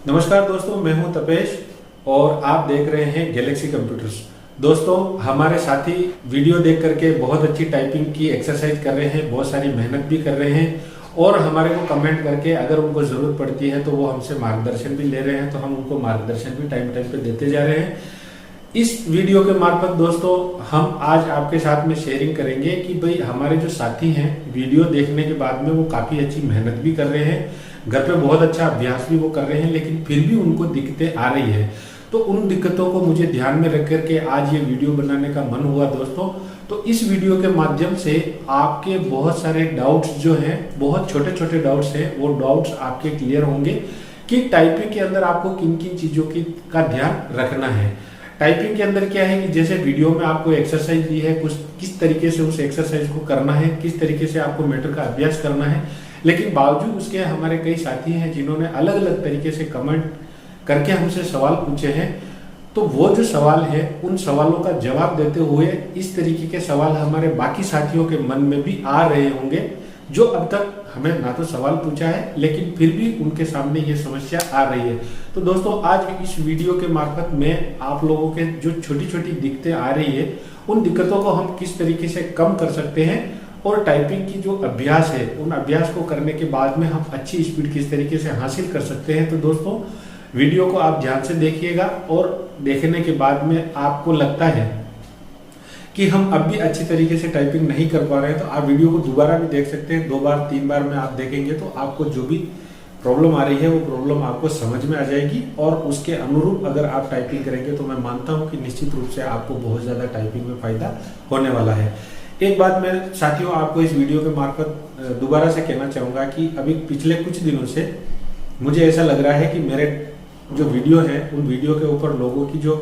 नमस्कार दोस्तों, मैं हूं तपेश और आप देख रहे हैं गैलेक्सी कंप्यूटर्स। दोस्तों, हमारे साथी वीडियो देख करके बहुत अच्छी टाइपिंग की एक्सरसाइज कर रहे हैं, बहुत सारी मेहनत भी कर रहे हैं और हमारे को कमेंट करके अगर उनको ज़रूरत पड़ती है तो वो हमसे मार्गदर्शन भी ले रहे हैं, तो हम उनको मार्गदर्शन भी टाइम टाइम पे देते जा रहे हैं। इस वीडियो के मार्फत दोस्तों हम आज आपके साथ में शेयरिंग करेंगे कि भाई हमारे जो साथी हैं वीडियो देखने के बाद में वो काफ़ी अच्छी मेहनत भी कर रहे हैं, घर पे बहुत अच्छा अभ्यास भी वो कर रहे हैं, लेकिन फिर भी उनको दिक्कतें आ रही है। तो उन दिक्कतों को मुझे ध्यान में रख करके आज ये वीडियो बनाने का मन हुआ दोस्तों। तो इस वीडियो के माध्यम से आपके बहुत सारे डाउट्स जो हैं, बहुत छोटे छोटे डाउट्स हैं, वो डाउट्स आपके क्लियर होंगे कि टाइपिंग के अंदर आपको किन किन चीज़ों की का ध्यान रखना है। टाइपिंग के अंदर क्या है कि जैसे वीडियो में आपको एक्सरसाइज दी है, कुछ किस तरीके से उस एक्सरसाइज को करना है, किस तरीके से आपको मैटर का अभ्यास करना है, लेकिन बावजूद उसके हमारे कई साथी हैं जिन्होंने अलग अलग तरीके से कमेंट करके हमसे सवाल पूछे हैं। तो वो जो सवाल है उन सवालों का जवाब देते हुए इस तरीके के सवाल हमारे बाकी साथियों के मन में भी आ रहे होंगे जो अब तक हमें ना तो सवाल पूछा है लेकिन फिर भी उनके सामने ये समस्या आ रही है। तो दोस्तों, आज इस वीडियो के मार्फत मैं आप लोगों के जो छोटी छोटी दिक्कतें आ रही है उन दिक्कतों को हम किस तरीके से कम कर सकते हैं और टाइपिंग की जो अभ्यास है उन अभ्यास को करने के बाद में हम अच्छी स्पीड किस तरीके से हासिल कर सकते हैं। तो दोस्तों, वीडियो को आप ध्यान से देखिएगा और देखने के बाद में आपको लगता है कि हम अब भी अच्छी तरीके से टाइपिंग नहीं कर पा रहे हैं तो आप वीडियो को दोबारा भी देख सकते हैं। 2 बार 3 बार में आप देखेंगे तो आपको जो भी प्रॉब्लम आ रही है वो प्रॉब्लम आपको समझ में आ जाएगी और उसके अनुरूप अगर आप टाइपिंग करेंगे तो मैं मानता हूं कि निश्चित रूप से आपको बहुत ज़्यादा टाइपिंग में फायदा होने वाला है। एक बात मैं साथियों आपको इस वीडियो के मार्फत दोबारा से कहना चाहूँगा कि अभी पिछले कुछ दिनों से मुझे ऐसा लग रहा है कि मेरे जो वीडियो है उन वीडियो के ऊपर लोगों की जो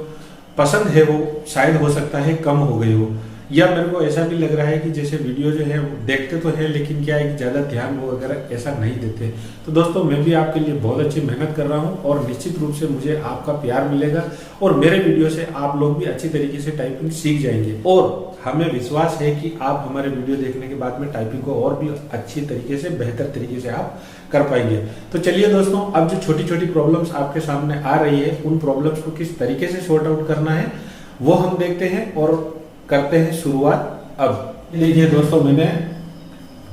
पसंद है वो शायद हो सकता है कम हो गई हो, या मेरे को ऐसा भी लग रहा है कि जैसे वीडियो जो है वो देखते तो है लेकिन क्या है कि ज़्यादा ध्यान वो अगर ऐसा नहीं देते। तो दोस्तों, मैं भी आपके लिए बहुत अच्छी मेहनत कर रहा हूँ और निश्चित रूप से मुझे आपका प्यार मिलेगा और मेरे वीडियो से आप लोग भी अच्छी तरीके से टाइपिंग सीख जाएंगे और हमें विश्वास है कि आप हमारे वीडियो देखने के बाद में टाइपिंग को और भी अच्छी तरीके से बेहतर तरीके से आप कर पाएंगे। तो चलिए दोस्तों, अब जो छोटी छोटी प्रॉब्लम्स आपके सामने आ रही है उन प्रॉब्लम्स को किस तरीके से सॉर्ट आउट करना है वो हम देखते हैं और करते हैं शुरुआत। अब लीजिए दोस्तों, मैंने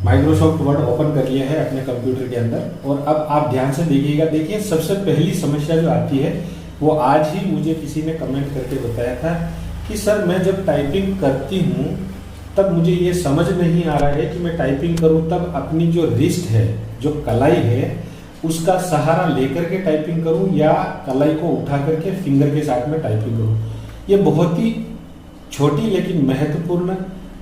माइक्रोसॉफ्ट वर्ड ओपन कर लिया है अपने कंप्यूटर के अंदर और अब आप ध्यान से देखिएगा। देखिए, सबसे पहली समस्या जो आती है वो आज ही मुझे किसी ने कमेंट करके बताया था कि सर मैं जब टाइपिंग करती हूँ तब मुझे ये समझ नहीं आ रहा है कि मैं टाइपिंग करूँ तब अपनी जो रिस्ट है, जो कलाई है, उसका सहारा लेकर के टाइपिंग करूँ या कलाई को उठा करके फिंगर के साथ में टाइपिंग करूँ। ये बहुत ही छोटी लेकिन महत्वपूर्ण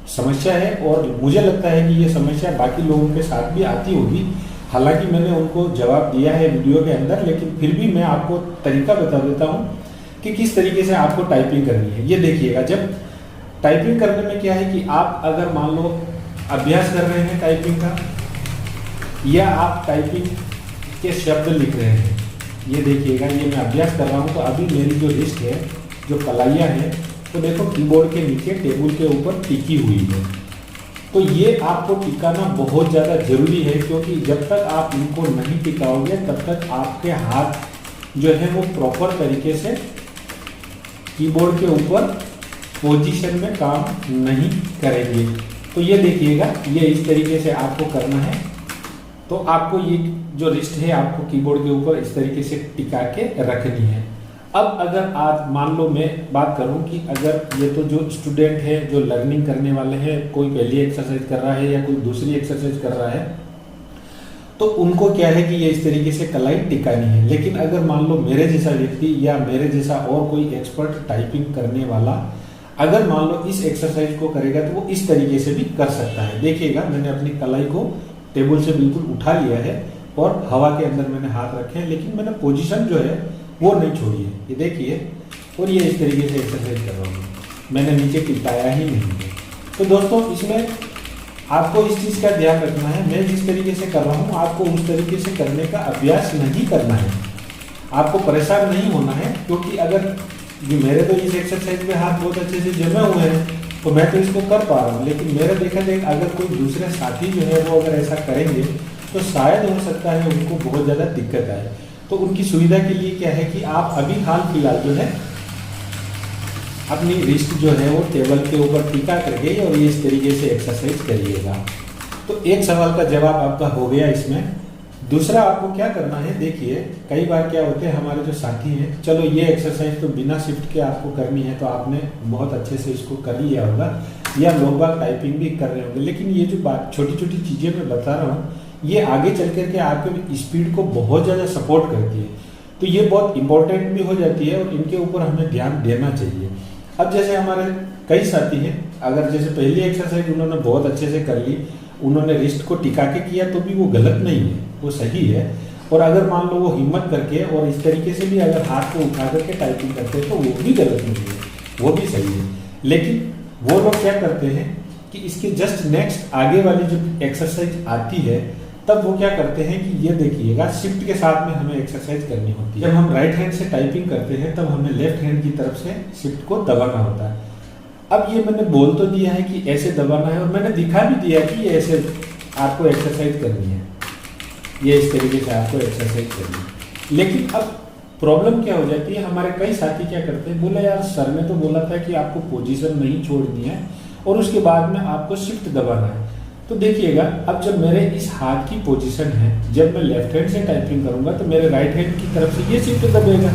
समस्या है और मुझे लगता है कि ये समस्या बाकी लोगों के साथ भी आती होगी। हालांकि मैंने उनको जवाब दिया है वीडियो के अंदर, लेकिन फिर भी मैं आपको तरीका बता देता हूँ कि किस तरीके से आपको टाइपिंग करनी है। ये देखिएगा, जब टाइपिंग करने में क्या है कि आप अगर मान लो अभ्यास कर रहे हैं टाइपिंग का या आप टाइपिंग के शब्द लिख रहे हैं, ये देखिएगा, ये मैं अभ्यास कर रहा हूँ तो अभी मेरी जो रिस्ट है, जो कलाइयाँ हैं, तो देखो कीबोर्ड के नीचे टेबल के ऊपर टिकी हुई है। तो ये आपको टिकाना बहुत ज़्यादा जरूरी है क्योंकि जब तक आप इनको नहीं टिकाओगे तब तक आपके हाथ जो है वो प्रॉपर तरीके से कीबोर्ड के ऊपर पोजीशन में काम नहीं करेंगे। तो ये देखिएगा, ये इस तरीके से आपको करना है। तो आपको ये जो रिस्ट है आपको कीबोर्ड के ऊपर इस तरीके से टिका के रखनी है। अब अगर आज मान लो मैं बात करूं कि अगर ये तो जो स्टूडेंट है, जो लर्निंग करने वाले हैं, कोई पहली एक्सरसाइज कर रहा है या कोई दूसरी एक्सरसाइज कर रहा है, तो उनको क्या है कि ये इस तरीके से कलाई टिकानी है। लेकिन अगर मान लो मेरे जैसा व्यक्ति या मेरे जैसा और कोई एक्सपर्ट टाइपिंग करने वाला अगर मान लो इस एक्सरसाइज को करेगा तो वो इस तरीके से भी कर सकता है। देखिएगा, मैंने अपनी कलाई को टेबल से बिल्कुल उठा लिया है और हवा के अंदर मैंने हाथ रखे हैं, लेकिन मैंने पोजीशन जो है वो नहीं छोड़ी है। ये देखिए, और ये इस तरीके से एक्सरसाइज कर रहा हूँ, मैंने नीचे टिकाया ही नहीं है। तो दोस्तों, इसमें आपको इस चीज़ का ध्यान रखना है, मैं जिस तरीके से कर रहा हूँ आपको उस तरीके से करने का अभ्यास नहीं करना है। आपको परेशान नहीं होना है क्योंकि अगर मेरे तो इस एक्सरसाइज में हाथ बहुत अच्छे से जमे हुए हैं तो मैं तो इसको कर पा रहा हूँ, लेकिन मेरा देखा जाए अगर कोई दूसरे साथी जो है वो अगर ऐसा करेंगे तो शायद हो सकता है उनको बहुत ज़्यादा दिक्कत आए। तो उनकी सुविधा के लिए क्या है कि आप अभी हाल फिलहाल जो है अपनी रिस्ट जो है वो टेबल के ऊपर टिका करके और ये इस तरीके से एक्सरसाइज करिएगा। तो एक सवाल का जवाब आपका हो गया इसमें। दूसरा आपको क्या करना है, देखिए कई बार क्या होते हैं हमारे जो साथी हैं, चलो ये एक्सरसाइज तो बिना शिफ्ट के आपको करनी है तो आपने बहुत अच्छे से इसको कर लिया होगा या लोग बाग टाइपिंग भी कर रहे होंगे, लेकिन ये जो बात छोटी छोटी चीज़ें मैं बता रहा हूँ ये आगे चल करके आपके स्पीड को बहुत ज़्यादा सपोर्ट करती है। तो ये बहुत इंपॉर्टेंट भी हो जाती है और इनके ऊपर हमें ध्यान देना चाहिए। अब जैसे हमारे कई साथी हैं, अगर जैसे पहली एक्सरसाइज उन्होंने बहुत अच्छे से कर ली, उन्होंने रिस्ट को टिका के किया तो भी वो गलत नहीं है, वो सही है। और अगर मान लो वो हिम्मत करके और इस तरीके से भी अगर हाथ को उठा करके टाइपिंग करते हैं तो वो भी गलत नहीं है, वो भी सही है। लेकिन वो लोग क्या करते हैं कि इसके जस्ट नेक्स्ट आगे वाली जो एक्सरसाइज आती है तब वो क्या करते हैं कि ये देखिएगा शिफ्ट के साथ में हमें एक्सरसाइज करनी होती है। जब हम राइट हैंड से टाइपिंग करते हैं तब हमें लेफ्ट हैंड की तरफ से शिफ्ट को दबाना होता है। अब ये मैंने बोल तो दिया है कि ऐसे दबाना है और मैंने दिखा भी दिया कि ये ऐसे आपको एक्सरसाइज करनी है, ये इस तरीके से आपको एक्सरसाइज करनी है। लेकिन अब प्रॉब्लम क्या हो जाती है, हमारे कई साथी क्या करते हैं, बोला यार सर ने तो बोला था कि आपको पोजीशन नहीं छोड़नी है और उसके बाद में आपको शिफ्ट दबाना है। तो देखिएगा अब जब मेरे इस हाथ की पोजीशन है, जब मैं लेफ्ट हैंड से टाइपिंग करूंगा तो मेरे राइट हैंड की तरफ से ये शिफ्ट दबेगा।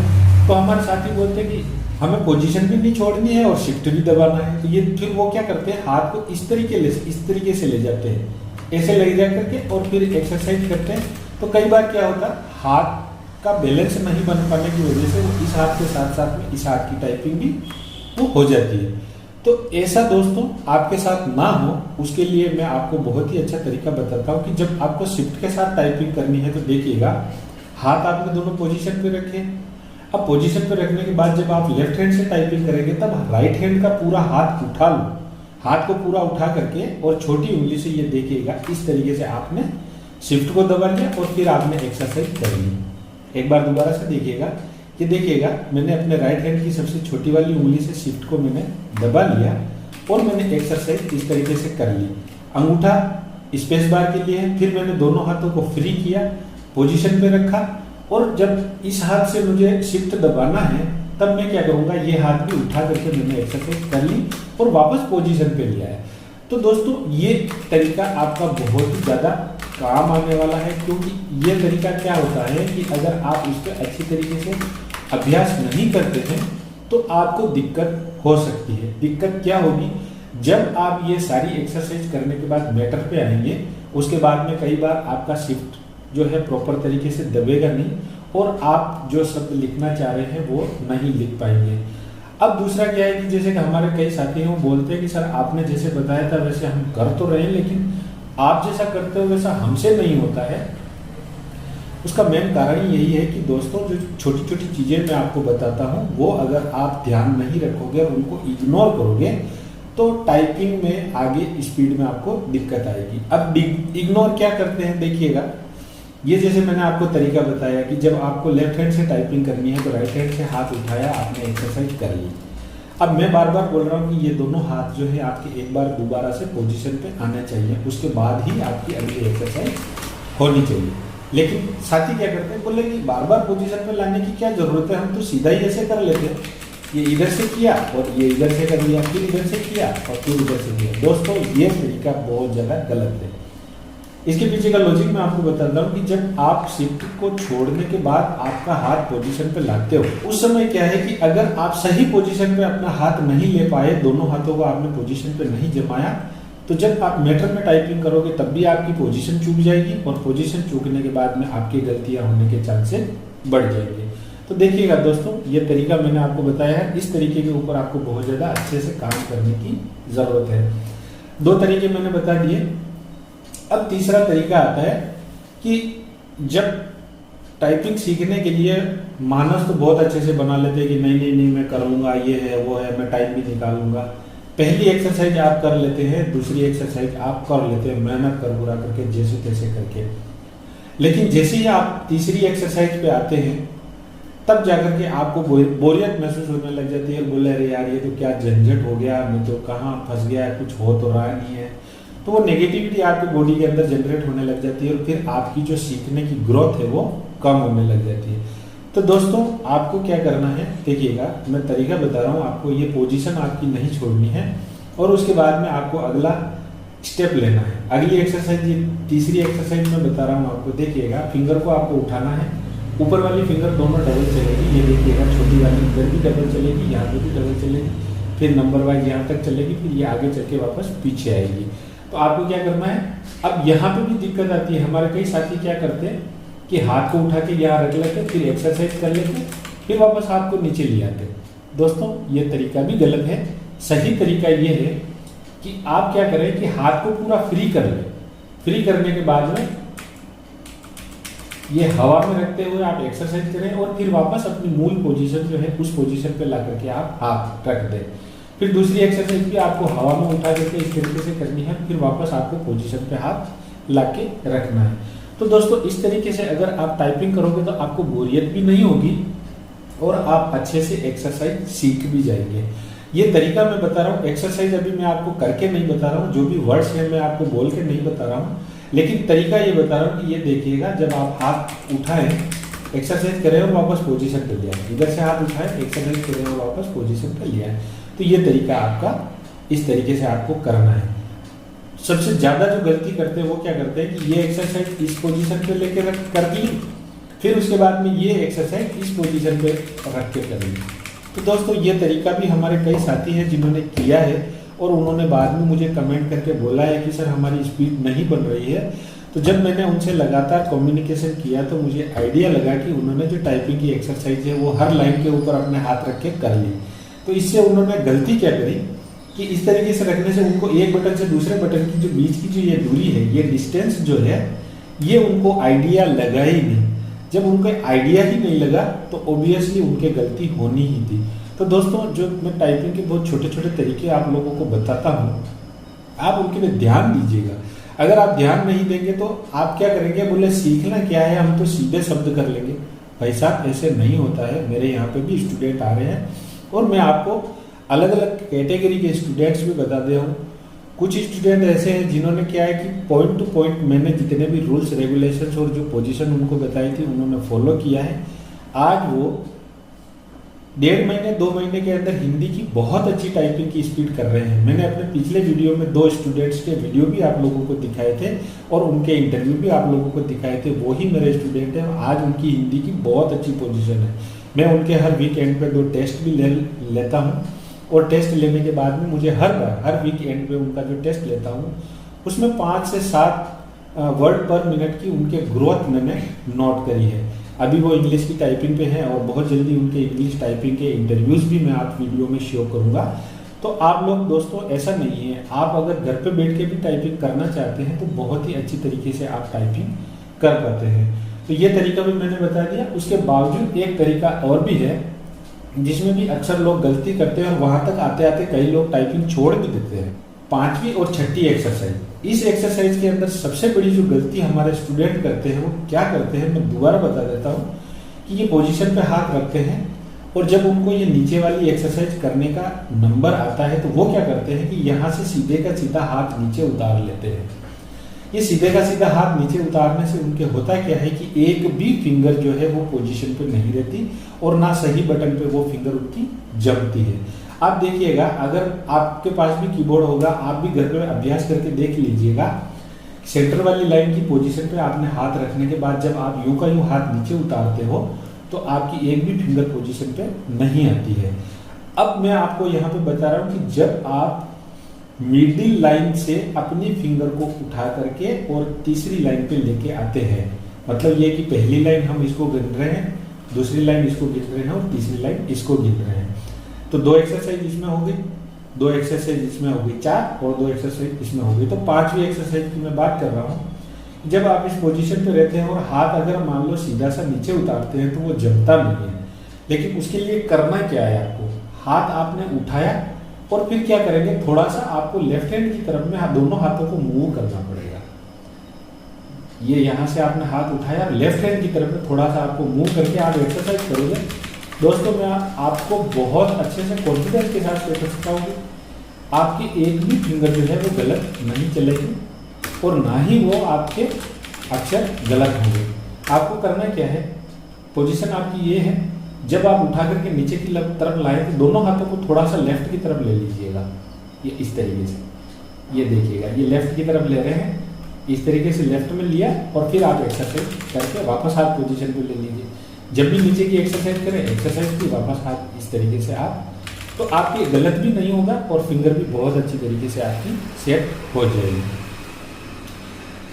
तो हमारे साथी बोलते हैं कि हमें पोजीशन भी नहीं छोड़नी है और शिफ्ट भी दबाना है। तो ये फिर वो क्या करते हैं, हाथ को इस तरीके से ले जाते हैं, ऐसे ले जा करके और फिर एक्सरसाइज करते हैं। तो कई बार क्या होता है, हाथ का बैलेंस नहीं बन पाने की वजह से वो इस हाथ के साथ साथ में इस हाथ की टाइपिंग भी वो हो जाती है। तो ऐसा दोस्तों आपके साथ ना हो उसके लिए मैं आपको बहुत ही अच्छा तरीका बताता हूँ कि जब आपको शिफ्ट के साथ टाइपिंग करनी है तो देखिएगा हाथ आपने दोनों पोजीशन पे रखे। अब पोजीशन पे रखने के बाद जब आप लेफ्ट हैंड से टाइपिंग करेंगे तब राइट हैंड का पूरा हाथ उठा लो, हाथ को पूरा उठा करके और छोटी उंगली से ये देखिएगा इस तरीके से आपने शिफ्ट को दबा लिया और फिर आपने एक्सरसाइज कर ली। एक बार दोबारा से देखिएगा कि देखिएगा मैंने अपने राइट हैंड की सबसे छोटी वाली उंगली से शिफ्ट को मैंने दबा लिया और मैंने एक्सरसाइज इस तरीके से कर ली। अंगूठा स्पेस बार के लिए है, फिर मैंने दोनों हाथों को फ्री किया, पोजीशन पे रखा और जब इस हाथ से मुझे शिफ्ट दबाना है तब मैं क्या करूंगा, ये हाथ भी उठा करके मैंने एक्सरसाइज कर ली और वापस पोजीशन पे लिया है। तो दोस्तों ये तरीका आपका बहुत ही ज़्यादा काम आने वाला है, क्योंकि ये तरीका क्या होता है कि अगर आप इस पर अच्छी तरीके से अभ्यास नहीं करते हैं तो आपको दिक्कत हो सकती है। दिक्कत क्या होगी, जब आप ये सारी एक्सरसाइज करने के बाद मैटर पे आएंगे उसके बाद में कई बार आपका शिफ्ट जो है प्रॉपर तरीके से दबेगा नहीं और आप जो शब्द लिखना चाह रहे हैं वो नहीं लिख पाएंगे। अब दूसरा क्या है कि जैसे कि हमारे कई साथी हैं वो बोलते हैं कि सर आपने जैसे बताया था वैसे हम कर तो रहे हैं लेकिन आप जैसा करते हो वैसा हमसे नहीं होता है। उसका मेन कारण यही है कि दोस्तों जो छोटी छोटी चीज़ें मैं आपको बताता हूँ वो अगर आप ध्यान नहीं रखोगे और उनको इग्नोर करोगे तो टाइपिंग में आगे स्पीड में आपको दिक्कत आएगी। अब इग्नोर क्या करते हैं, देखिएगा ये जैसे मैंने आपको तरीका बताया कि जब आपको लेफ्ट हैंड से टाइपिंग करनी है तो राइट हैंड से हाथ उठाया, आपने एक्सरसाइज कर ली। अब मैं बार बार बोल रहा हूँ कि ये दोनों हाथ जो है आपके एक बार दोबारा से पोजीशन पे आना चाहिए, उसके बाद ही आपकी अगली एक्सरसाइज होनी चाहिए। लेकिन साथी क्या करते हैं, बोले कि बार बार पोजीशन पे लाने की क्या जरूरत है, हम तो सीधा ही ऐसे कर लेते हैं। ये इधर से किया और ये इधर से कर लिया, फिर इधर से किया और फिर इधर से किया। दोस्तों ये तरीका बहुत ज़्यादा गलत है। इसके पीछे का लॉजिक मैं आपको बताता हूँ कि जब आप शिफ्ट को छोड़ने के बाद आपका हाथ पोजीशन पे लाते हो उस समय क्या है कि अगर आप सही पोजीशन पे अपना हाथ नहीं ले पाए, दोनों हाथों को आपने पोजीशन पे नहीं जमाया, तो जब आप मीटर में टाइपिंग करोगे तब भी आपकी पोजीशन चूक जाएगी और पोजीशन चूकने के बाद में आपकी गलतियां होने के चांसेस बढ़ जाएंगे। तो देखिएगा दोस्तों ये तरीका मैंने आपको बताया है, इस तरीके के ऊपर आपको बहुत ज़्यादा अच्छे से काम करने की ज़रूरत है। 2 तरीके मैंने बता दिए। अब तीसरा तरीका आता है कि जब टाइपिंग सीखने के लिए मानस तो बहुत अच्छे से बना लेते हैं कि नहीं नहीं नहीं मैं कर लूँगा, ये है वो है, मैं टाइम भी निकालूंगा। पहली एक्सरसाइज आप कर लेते हैं, दूसरी एक्सरसाइज आप कर लेते हैं मेहनत कर पूरा करके जैसे तैसे करके। लेकिन जैसे ही आप तीसरी एक्सरसाइज पे आते हैं तब जाकर के आपको बोरियत महसूस होने लग जाती है। बोले अरे यार ये तो क्या झंझट हो गया, मैं तो कहाँ फंस गया, कुछ हो तो रहा नहीं है। तो वो नेगेटिविटी आपकी बॉडी के अंदर जनरेट होने लग जाती है और फिर आपकी जो सीखने की ग्रोथ है वो कम होने लग जाती है। तो दोस्तों आपको क्या करना है, देखिएगा मैं तरीका बता रहा हूँ आपको। ये पोजीशन आपकी नहीं छोड़नी है और उसके बाद में आपको अगला स्टेप लेना है। अगली एक्सरसाइज, ये तीसरी एक्सरसाइज मैं बता रहा हूँ आपको। देखिएगा फिंगर को आपको उठाना है, ऊपर वाली फिंगर दोनों डबल चलेगी। ये देखिएगा छोटी वाली इधर भी डबल चलेगी, यहाँ पे भी डबल चलेगी, फिर नंबर वाइज यहाँ तक चलेगी, फिर ये आगे चल के वापस पीछे आएगी। तो आपको क्या करना है, अब यहाँ पे भी दिक्कत आती है। हमारे कई साथी क्या करते हैं कि हाथ को उठा के यहाँ रख लेते, फिर एक्सरसाइज कर लेते, फिर वापस हाथ को नीचे ले आते। दोस्तों ये तरीका भी गलत है। सही तरीका ये है कि आप क्या करें कि हाथ को पूरा फ्री कर लें। फ्री करने के बाद में ये हवा में रखते हुए आप एक्सरसाइज करें और फिर वापस अपनी मूल पोजीशन जो है उस पोजीशन पे ला करके आप हाथ रख दें। फिर दूसरी एक्सरसाइज भी आपको हवा में उठा करके इस तरीके से करनी है, फिर वापस आपको पोजीशन पे हाथ ला के रखना है। तो दोस्तों इस तरीके से अगर आप टाइपिंग करोगे तो आपको बोरियत भी नहीं होगी और आप अच्छे से एक्सरसाइज सीख भी जाएंगे। ये तरीका मैं बता रहा हूँ, एक्सरसाइज अभी मैं आपको करके नहीं बता रहा हूँ, जो भी वर्ड्स हैं मैं आपको बोल के नहीं बता रहा हूँ, लेकिन तरीका ये बता रहा हूँ कि ये देखिएगा जब आप हाथ उठाएं, एक्सरसाइज करें और वापस पोजीशन पे ले आए, इधर से हाथ उठाएं, एक्सरसाइज करें और वापस पोजीशन पे ले आए। तो ये तरीका आपका इस तरीके से आपको करना है। सबसे ज्यादा जो गलती करते हैं वो क्या करते हैं कि ये एक्सरसाइज इस पोजीशन पे लेके कर ली, फिर उसके बाद में ये एक्सरसाइज इस पोजीशन पे रख के कर ली। तो दोस्तों ये तरीका भी हमारे कई साथी हैं जिन्होंने किया है और उन्होंने बाद में मुझे कमेंट करके बोला है कि सर हमारी स्पीड नहीं बन रही है। तो जब मैंने उनसे लगातार कम्युनिकेशन किया तो मुझे आइडिया लगा कि उन्होंने जो टाइपिंग की एक्सरसाइज है वो हर लाइन के ऊपर अपने हाथ रख के कर ली। तो इससे उन्होंने गलती क्या करी कि इस तरीके से रखने से उनको एक बटन से दूसरे बटन की जो बीच की जो ये दूरी है, ये डिस्टेंस जो है, ये उनको आइडिया लगा ही नहीं। जब उनको आइडिया ही नहीं लगा तो ऑब्वियसली उनके गलती होनी ही थी। तो दोस्तों जो मैं टाइपिंग के बहुत छोटे छोटे तरीके आप लोगों को बताता हूँ, आप उनके पे ध्यान दीजिएगा। अगर आप ध्यान नहीं देंगे तो आप क्या करेंगे, बोले सीखना क्या है, हम तो सीधे शब्द कर लेंगे। भाई साहब ऐसे नहीं होता है। मेरे यहाँ पे भी स्टूडेंट आ रहे हैं और मैं आपको अलग अलग कैटेगरी के स्टूडेंट्स भी बता दे हूँ। कुछ स्टूडेंट ऐसे हैं जिन्होंने क्या है कि पॉइंट टू पॉइंट मैंने जितने भी रूल्स रेगुलेशंस और जो पोजीशन उनको बताई थी उन्होंने फॉलो किया है। आज वो 1.5 महीने 2 महीने के अंदर हिंदी की बहुत अच्छी टाइपिंग की स्पीड कर रहे हैं। मैंने अपने पिछले वीडियो में 2 स्टूडेंट्स के वीडियो भी आप लोगों को दिखाए थे और उनके इंटरव्यू भी आप लोगों को दिखाए थे। वो ही मेरे स्टूडेंट हैं। आज उनकी हिंदी की बहुत अच्छी पोजीशन है। मैं उनके हर वीकेंड पे 2 टेस्ट भी लेता हूँ और टेस्ट लेने के बाद में मुझे हर वीकेंड पे उनका जो टेस्ट लेता हूँ उसमें 5 से 7 वर्ड पर मिनट की उनके ग्रोथ मैंने नोट करी है। अभी वो इंग्लिश की टाइपिंग पे हैं और बहुत जल्दी उनके इंग्लिश टाइपिंग के इंटरव्यूज भी मैं आप वीडियो में शो करूंगा। तो आप लोग दोस्तों ऐसा नहीं है, आप अगर घर पे बैठ के भी टाइपिंग करना चाहते हैं तो बहुत ही अच्छी तरीके से आप टाइपिंग कर पाते हैं। तो ये तरीका भी मैंने बता दिया। उसके बावजूद एक तरीका और भी है जिसमें भी अक्सर लोग गलती करते हैं और वहां तक आते आते कई लोग टाइपिंग छोड़ भी देते हैं। 5वीं और 6ठी एक्सरसाइज, इस एक्सरसाइज के अंदर सबसे बड़ी जो गलती हमारे स्टूडेंट करते हैं वो क्या करते हैं, मैं दोबारा बता देता हूँ कि ये पोजीशन पे हाथ रखते हैं और जब उनको ये नीचे वाली एक्सरसाइज करने का नंबर आता है तो वो क्या करते हैं कि यहाँ से सीधे का सीधा हाथ नीचे उतार लेते हैं। ये सीधे का सीधा हाथ नीचे उतारने से उनके होता क्या है कि एक भी फिंगर जो है वो पोजीशन पे नहीं रहती और ना सही बटन पे वो फिंगर उनकी जमती है। आप देखिएगा, अगर आपके पास भी कीबोर्ड होगा आप भी घर पे अभ्यास करके देख लीजिएगा। सेंटर वाली लाइन की पोजीशन पे आपने हाथ रखने के बाद जब आप यूं का यूं हाथ नीचे उतारते हो तो आपकी एक भी फिंगर पोजीशन पे नहीं आती है। अब मैं आपको यहाँ पे बता रहा हूँ कि जब आप मिडिल लाइन से अपनी फिंगर को उठा करके और तीसरी लाइन पे लेके आते हैं, मतलब ये कि पहली लाइन हम इसको गिन रहे हैं, दूसरी लाइन इसको गिन रहे हैं और तीसरी लाइन इसको गिन रहे हैं। तो 2 एक्सरसाइज इसमें हो गई, 2 एक्सरसाइज इसमें हो गई 4 और 2 एक्सरसाइज इसमें हो गई। तो 5वीं एक्सरसाइज की मैं बात कर रहा हूँ। जब आप इस पोजीशन पे रहते हैं और हाथ अगर मान लो सीधा सा नीचे उतारते हैं तो वो जमता नहीं है। लेकिन उसके लिए करना क्या है, आपको हाथ आपने उठाया और फिर क्या करेंगे, थोड़ा सा आपको लेफ्ट हैंड की तरफ में दोनों हाथों को मूव करना पड़ेगा। ये यहाँ से आपने हाथ उठाया, लेफ्ट हैंड की तरफ में थोड़ा सा आपको मूव करके आप एक्सरसाइज करोगे। दोस्तों मैं आपको बहुत अच्छे से कॉन्फिडेंस के साथ बता सकता हूँ आपकी एक भी फिंगर जो है वो गलत नहीं चलेगी और ना ही वो आपके अक्षर गलत होंगे। आपको करना क्या है, पोजीशन आपकी ये है, जब आप उठा करके नीचे की तरफ लाएं तो दोनों हाथों को थोड़ा सा लेफ्ट की तरफ ले लीजिएगा, ये इस तरीके से, ये देखिएगा ये लेफ्ट की तरफ ले रहे हैं, इस तरीके से लेफ्ट में लिया और फिर आप एक्सरसाइज करके वापस हाथ पोजीशन पे ले लीजिए। जब भी नीचे की एक्सरसाइज करें, एक्सरसाइज की वापस हाथ इस तरीके से आप, तो आपकी गलत भी नहीं होगा और फिंगर भी बहुत अच्छी तरीके से आपकी सेट हो जाएगी।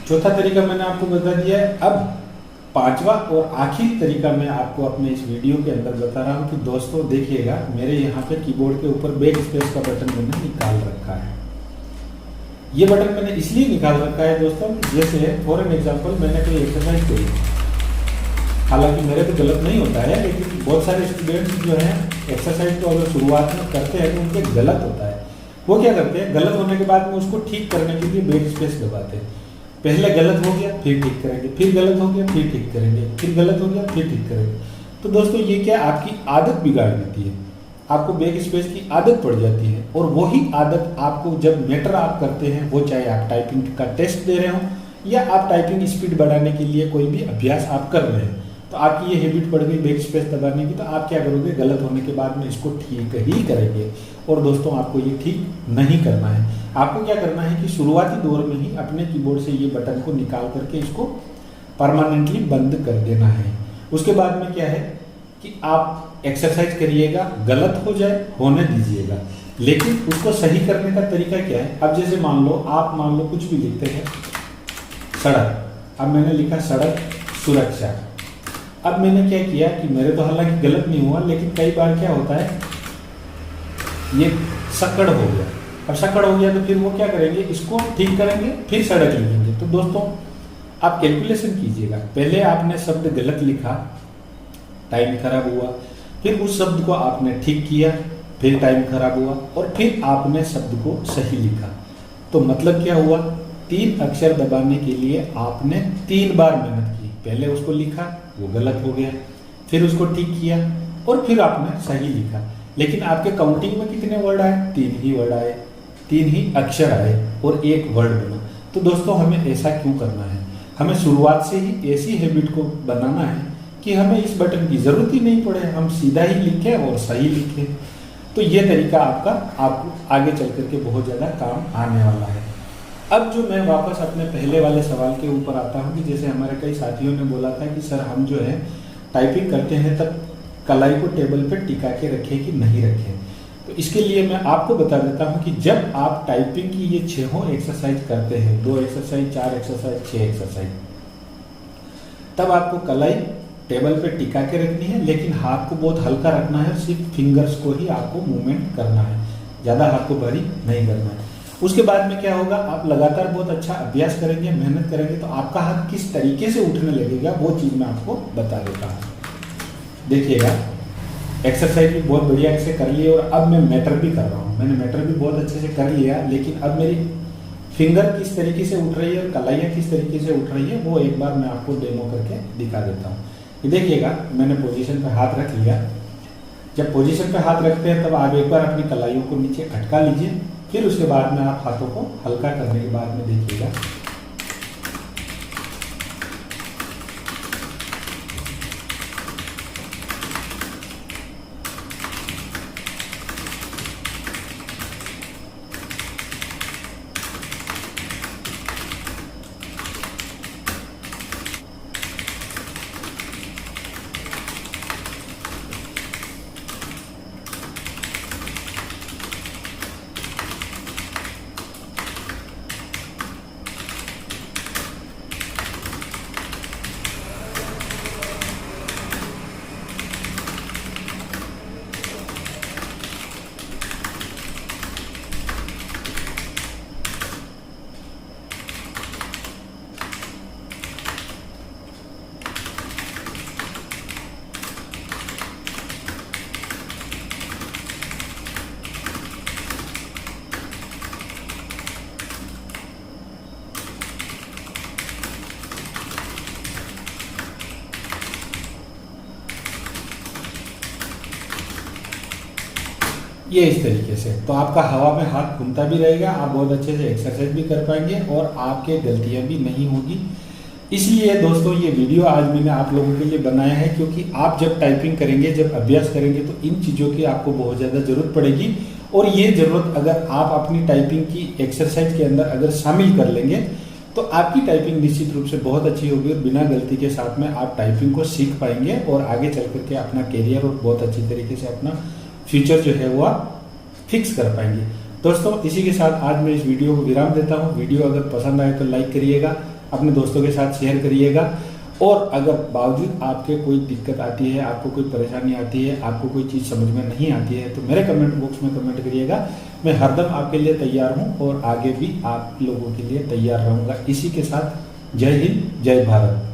चौथा तरीका मैंने आपको बता दिया है। अब पांचवा और आखिरी तरीका मैं आपको अपने इस वीडियो के अंदर बता रहा हूँ कि दोस्तों देखिएगा, मेरे यहाँ पे कीबोर्ड के ऊपर बैक स्पेस का बटन मैंने निकाल रखा है। ये बटन मैंने इसलिए निकाल रखा है दोस्तों, जैसे फॉर एन एग्जाम्पल मैंने कोई एक्सरसाइज करी, हालांकि मेरे तो गलत नहीं होता है, लेकिन बहुत सारे स्टूडेंट्स जो हैं एक्सरसाइज को अगर शुरुआत में करते हैं तो उनके गलत होता है। वो क्या करते हैं, गलत होने के बाद में उसको ठीक करने के लिए बैक स्पेस दबाते हैं। पहले गलत हो गया फिर ठीक करेंगे, फिर गलत हो गया फिर ठीक करेंगे, फिर गलत हो गया फिर ठीक करेंगे। तो दोस्तों ये क्या आपकी आदत बिगाड़ देती है, आपको बैक स्पेस की आदत पड़ जाती है और वही आदत आपको जब मैटर आप करते हैं, वो चाहे आप टाइपिंग का टेस्ट दे रहे हो या आप टाइपिंग स्पीड बढ़ाने के लिए कोई भी अभ्यास आप कर रहे हैं, तो आपकी ये हैबिट पड़ गई बैक स्पेस दबाने की, तो आप क्या करोगे, गलत होने के बाद में इसको ठीक ही करेंगे। और दोस्तों आपको ये ठीक नहीं करना है। आपको क्या करना है कि शुरुआती दौर में ही अपने कीबोर्ड से ये बटन को निकाल करके इसको परमानेंटली बंद कर देना है। उसके बाद में क्या है कि आप एक्सरसाइज करिएगा, गलत हो जाए होने दीजिएगा, लेकिन उसको सही करने का तरीका क्या है। अब जैसे मान लो कुछ भी लिखते हैं सड़क, अब मैंने लिखा सड़क सुरक्षा। अब मैंने क्या किया कि मेरे तो हालांकि गलत नहीं हुआ, लेकिन कई बार क्या होता है ये सकड़ हो गया। अब सकड़ हो गया तो फिर वो क्या करेंगे, इसको ठीक करेंगे फिर सड़क लिखेंगे। तो दोस्तों आप कैलकुलेशन कीजिएगा, पहले आपने शब्द गलत लिखा, टाइम खराब हुआ, फिर उस शब्द को आपने ठीक किया, फिर टाइम खराब हुआ और फिर आपने शब्द को सही लिखा। तो मतलब क्या हुआ, 3 अक्षर दबाने के लिए आपने 3 बार मेहनत की। पहले उसको लिखा, वो गलत हो गया, फिर उसको ठीक किया और फिर आपने सही लिखा। लेकिन आपके काउंटिंग में कितने वर्ड आए, 3 ही वर्ड आए, 3 ही अक्षर आए और 1 वर्ड बना। तो दोस्तों हमें ऐसा क्यों करना है, हमें शुरुआत से ही ऐसी हैबिट को बनाना है कि हमें इस बटन की जरूरत ही नहीं पड़े, हम सीधा ही लिखें और सही लिखें। तो ये तरीका आपको आगे चल करके बहुत ज़्यादा काम आने वाला है। अब जो मैं वापस अपने पहले वाले सवाल के ऊपर आता हूँ कि जैसे हमारे कई साथियों ने बोला था कि सर हम जो है टाइपिंग करते हैं तब कलाई को टेबल पर टिका के रखें कि नहीं रखें। तो इसके लिए मैं आपको बता देता हूँ कि जब आप टाइपिंग की ये 6 एक्सरसाइज करते हैं, 2 एक्सरसाइज, 4 एक्सरसाइज, 6 एक्सरसाइज, तब आपको कलाई टेबल पे टिका के रखनी है, लेकिन हाथ को बहुत हल्का रखना है, सिर्फ फिंगर्स को ही आपको मूवमेंट करना है, ज़्यादा हाथ को भारी नहीं करना है। उसके बाद में क्या होगा, आप लगातार बहुत अच्छा अभ्यास करेंगे, मेहनत करेंगे, तो आपका हाथ किस तरीके से उठने लगेगा वो चीज़ मैं आपको बता देता हूँ। देखिएगा एक्सरसाइज भी बहुत बढ़िया से कर ली और अब मैं मैटर भी कर रहा हूँ। मैंने मैटर भी बहुत अच्छे से कर लिया, लेकिन अब मेरी फिंगर किस तरीके से उठ रही है और कलाइयाँ किस तरीके से उठ रही है वो एक बार मैं आपको डेमो करके दिखा देता हूँ। ये देखिएगा मैंने पोजीशन पे हाथ रख लिया। जब पोजीशन पे हाथ रखते हैं तब आप एक बार अपनी कलाइयों को नीचे अटका लीजिए, फिर उसके बाद में आप हाथों को हल्का करने के बाद में देखिएगा ये इस तरीके से, तो आपका हवा में हाथ घूमता भी रहेगा, आप बहुत अच्छे से एक्सरसाइज भी कर पाएंगे और आपके गलतियां भी नहीं होगी। इसलिए दोस्तों ये वीडियो आज मैंने आप लोगों के लिए बनाया है, क्योंकि आप जब टाइपिंग करेंगे, जब अभ्यास करेंगे, तो इन चीज़ों की आपको बहुत ज़्यादा ज़रूरत पड़ेगी। और ये ज़रूरत अगर आप अपनी टाइपिंग की एक्सरसाइज के अंदर अगर शामिल कर लेंगे तो आपकी टाइपिंग निश्चित रूप से बहुत अच्छी होगी और बिना गलती के साथ में आप टाइपिंग को सीख पाएंगे और आगे चल करके अपना करियर और बहुत अच्छी तरीके से अपना फ्यूचर जो है वो आप फिक्स कर पाएंगे। दोस्तों इसी के साथ आज मैं इस वीडियो को विराम देता हूँ। वीडियो अगर पसंद आए तो लाइक करिएगा, अपने दोस्तों के साथ शेयर करिएगा, और अगर बावजूद आपके कोई दिक्कत आती है, आपको कोई परेशानी आती है, आपको कोई चीज़ समझ में नहीं आती है, तो मेरे कमेंट बॉक्स में कमेंट करिएगा। मैं हरदम आपके लिए तैयार हूँ और आगे भी आप लोगों के लिए तैयार रहूँगा। इसी के साथ जय हिंद, जय भारत।